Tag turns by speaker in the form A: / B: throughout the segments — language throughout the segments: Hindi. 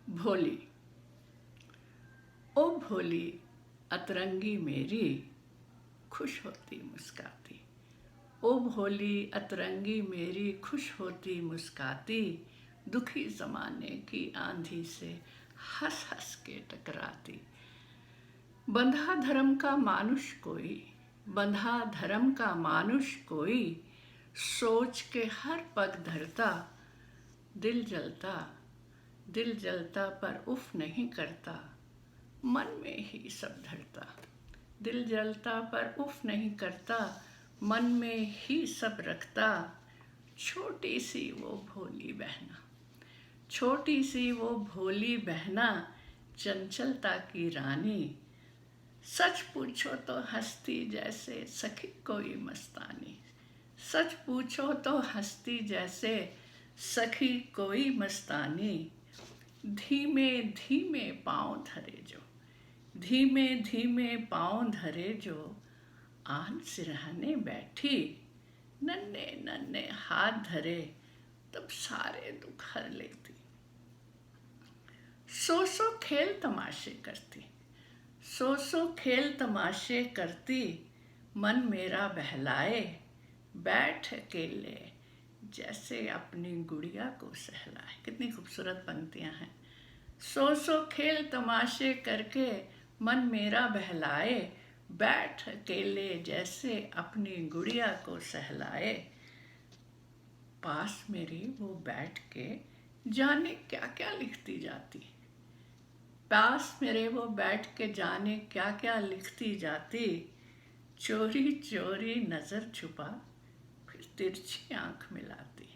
A: भोली। ओ भोली अतरंगी मेरी, खुश होती मुस्काती। ओ भोली अतरंगी मेरी, खुश होती मुस्काती। दुखी ज़माने की आंधी से हंस हंस के टकराती। बंधा धर्म का मानुष कोई, बंधा धर्म का मानुष कोई, सोच के हर पग धरता। दिल जलता, दिल जलता पर उफ नहीं करता, मन में ही सब धरता। दिल जलता पर उफ नहीं करता, मन में ही सब रखता। छोटी सी वो भोली बहना, छोटी सी वो भोली बहना, चंचलता की रानी। सच पूछो तो हंसती जैसे सखी कोई मस्तानी। सच पूछो तो हंसती जैसे सखी कोई मस्तानी। धीमे धीमे पाँव धरे जो, धीमे धीमे पाँव धरे जो, आन सिरहाने बैठी। नन्हे नन्हे हाथ धरे, तब सारे दुख हर लेती। सो सो खेल तमाशे करती, सो सो खेल तमाशे करती। मन मेरा बहलाए, बैठ अकेले जैसे अपनी गुड़िया को सहलाए। कितनी खूबसूरत पंक्तियां हैं। सो सो खेल तमाशे करके मन मेरा बहलाए, बैठ अकेले जैसे अपनी गुड़िया को सहलाए। पास मेरी वो बैठ के जाने क्या क्या लिखती जाती। पास मेरे वो बैठ के जाने क्या क्या लिखती जाती। चोरी चोरी नजर छुपा, फिर तिरछी आंख मिलाती।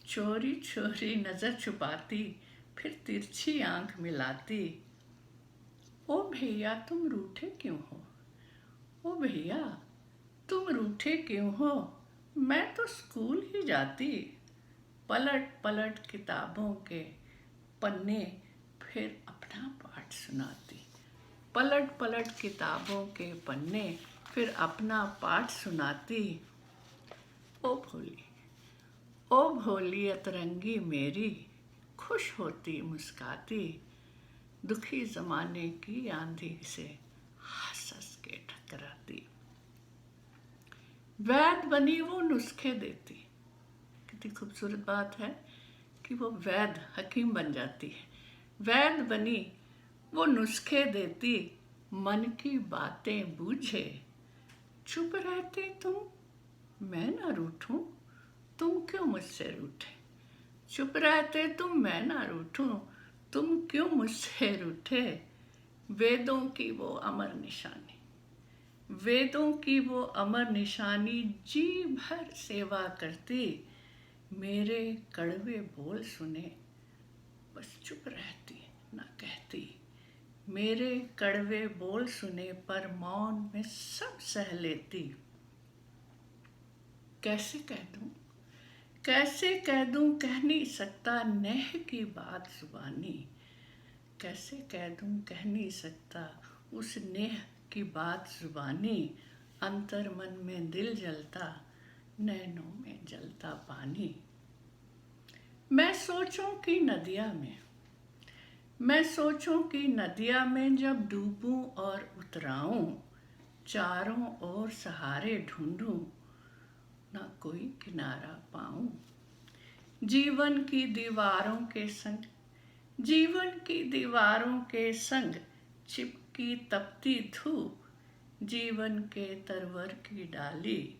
A: चोरी चोरी नजर छुपाती, फिर तिरछी आंख मिलाती। ओ भैया तुम रूठे क्यों हो, ओ भैया तुम रूठे क्यों हो, मैं तो स्कूल ही जाती। पलट पलट किताबों के पन्ने, फिर अपना पाठ सुनाती। पलट पलट किताबों के पन्ने, फिर अपना पाठ सुनाती। ओ भोली, ओ भोली अतरंगी मेरी, खुश होती मुस्काती। दुखी ज़माने की आंधी से हंस हंस के ठकराती। वैद बनी वो नुस्खे देती। कितनी खूबसूरत बात है कि वो वैद हकीम बन जाती है। वैद बनी वो नुस्खे देती, मन की बातें बूझे। चुप रहते तुम, मैं ना रूठूं, तुम क्यों मुझसे रूठे। चुप रहते तुम, मैं ना रूठूं, तुम क्यों मुझसे रूठे। वेदों की वो अमर निशानी, वेदों की वो अमर निशानी, जी भर सेवा करती। मेरे कड़वे बोल सुने, बस चुप रहती ना कहती। मेरे कड़वे बोल सुने पर मौन में सब सह लेती। कैसे कह दूं, कैसे कह दूं, कह नहीं सकता नेह की बात जुबानी। कैसे कह दूं, कह नहीं सकता उस नेह की बात जुबानी। अंतर मन में दिल जलता, नैनों में जलता पानी। मैं सोचूं कि नदिया में, मैं सोचूं कि नदिया में जब डूबूं और उतराऊं। चारों ओर सहारे ढूंढूं, ना कोई किनारा पाऊं। जीवन की दीवारों के संग, जीवन की दीवारों के संग चिपकी तपती धूप। जीवन के तरवर की डाली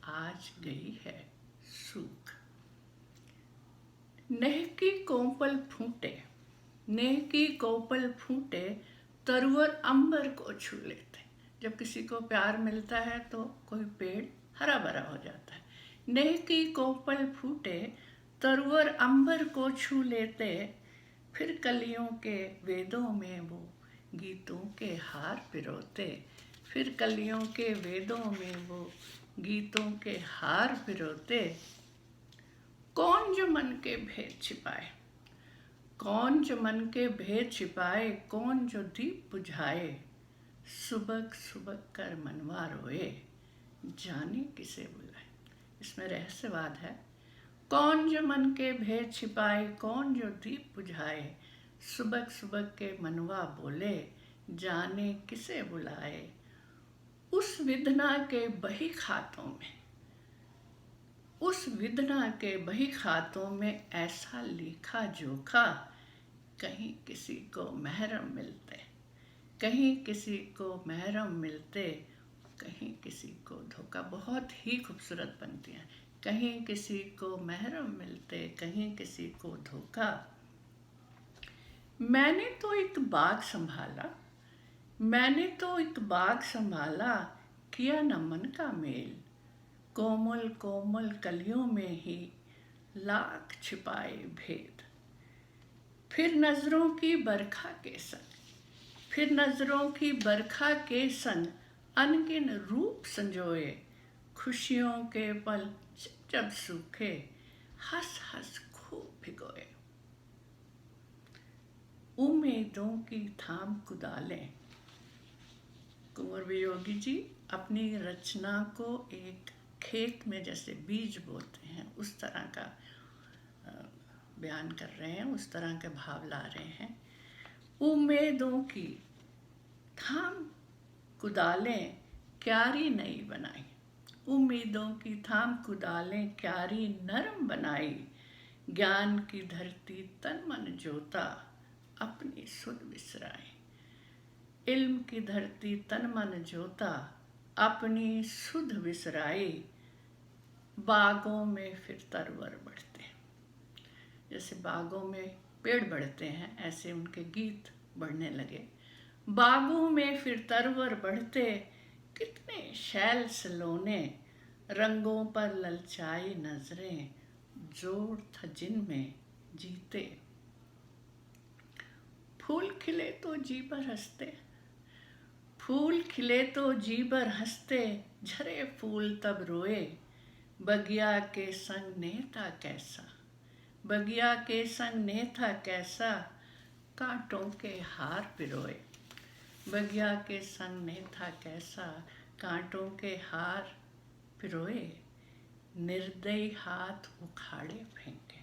A: आज गई है सूख। नेह की कोपल फूटे, नेह की कोपल फूटे, तरवर अंबर को छू लेते। जब किसी को प्यार मिलता है तो कोई पेड़ हरा भरा हो जाता है। नेह की कोपल फूटे, तरवर अंबर को छू लेते। फिर कलियों के वेदों में वो गीतों के हार पिरोते। फिर कलियों के वेदों में वो गीतों के हार पिरोते। कौन जो मन के भेद छिपाए, कौन जो मन के भेद छिपाए, कौन जो दीप बुझाए। सुबक सुबक कर मनवा रोए, जाने किसे बुलाए। इसमें रहस्यवाद है। कौन जो मन के भेद छिपाए, कौन जो दीप बुझाए। सुबह सुबह के मनवा बोले, जाने किसे बुलाए। उस विधना के बही खातों में, उस विधना के बही खातों में ऐसा लिखा जोखा, कहीं किसी को महरम मिलते, कहीं किसी को महरम मिलते, कहीं किसी को धोखा। बहुत ही खूबसूरत पंक्तियाँ। कहीं किसी को महरम मिलते, कहीं किसी को धोखा। मैंने तो एक बाग संभाला, मैंने तो एक बाग संभाला, किया न मन का मेल। कोमल कोमल कलियों में ही लाख छिपाए भेद। फिर नजरों की बरखा के संग, फिर नजरों की बरखा के संग अनगिन रूप संजोए। खुशियों के पल जब सूखे, हंस हंस खूब भिगोए। उम्मीदों की थाम कुदालें। कुंवर वियोगी जी अपनी रचना को एक खेत में जैसे बीज बोते हैं उस तरह का बयान कर रहे हैं, उस तरह के भाव ला रहे हैं। उम्मीदों की थाम कुदालें क्यारी नई बनाई, उम्मीदों की थाम कुदालें क्यारी नरम बनाई। ज्ञान की धरती तन मन जोता, अपनी सुध विसराई। इल्म की धरती तन मन जोता, अपनी सुध विसराई। बागों में फिर तरवर बढ़ते, जैसे बागों में पेड़ बढ़ते हैं ऐसे उनके गीत बढ़ने लगे। बागों में फिर तरवर बढ़ते, कितने शैल सलोने। रंगों पर ललचाई नजरें, जोर था जिनमें जीते। फूल खिले तो जी पर हंसते, फूल खिले तो जी पर हंसते, झरे फूल तब रोए। बगिया के संग ने था कैसा, बगिया के संग ने था कैसा, कांटों के हार पिरोए। बगिया के संग ने था कैसा, कांटों के हार पिरोए। निर्दयी हाथ उखाड़े फेंके,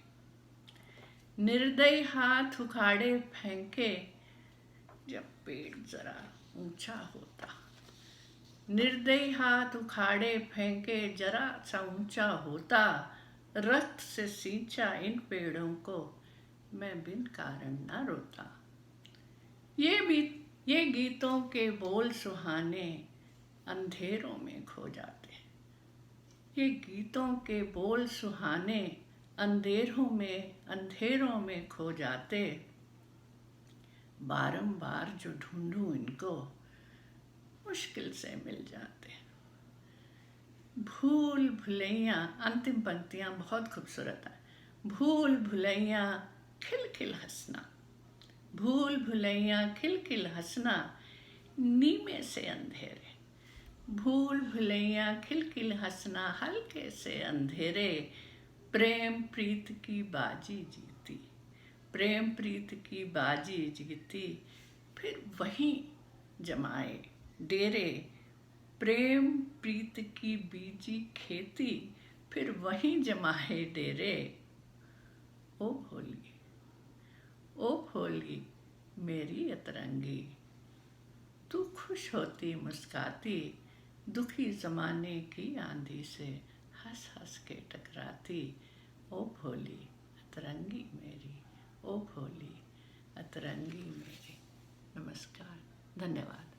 A: निर्दयी हाथ उखाड़े फेंके, जब पेड़ जरा ऊंचा होता। निर्दयी हाथ उखाड़े फेंके, जरा सा ऊंचा होता। रक्त से सींचा इन पेड़ों को, मैं बिन कारण ना रोता। ये गीतों के बोल सुहाने, अंधेरों में खो जाते। ये गीतों के बोल सुहाने, अंधेरों में खो जाते। बारंबार जो ढूंढूं इनको, मुश्किल से मिल जाते। भूल भुलैया, अंतिम पंक्तियां बहुत खूबसूरत है। भूल भुलैया खिल खिल हंसना, भूल भुलैया खिल खिल हंसना, नीमे से अंधेरे। भूल भुलैया खिल खिल हंसना, हल्के से अंधेरे। प्रेम प्रीत की बाजी जीती, प्रेम प्रीत की बाजी जीती, फिर वहीं जमाए डेरे। प्रेम प्रीत की बीजी खेती, फिर वहीं जमाए डेरे। ओ भोली, ओ भोली मेरी अतरंगी, तू खुश होती मुस्काती, दुखी जमाने की आंधी से हंस हंस के टकराती। ओ भोली अतरंगी मेरी, ओ भोली अतरंगी मेरी। नमस्कार, धन्यवाद।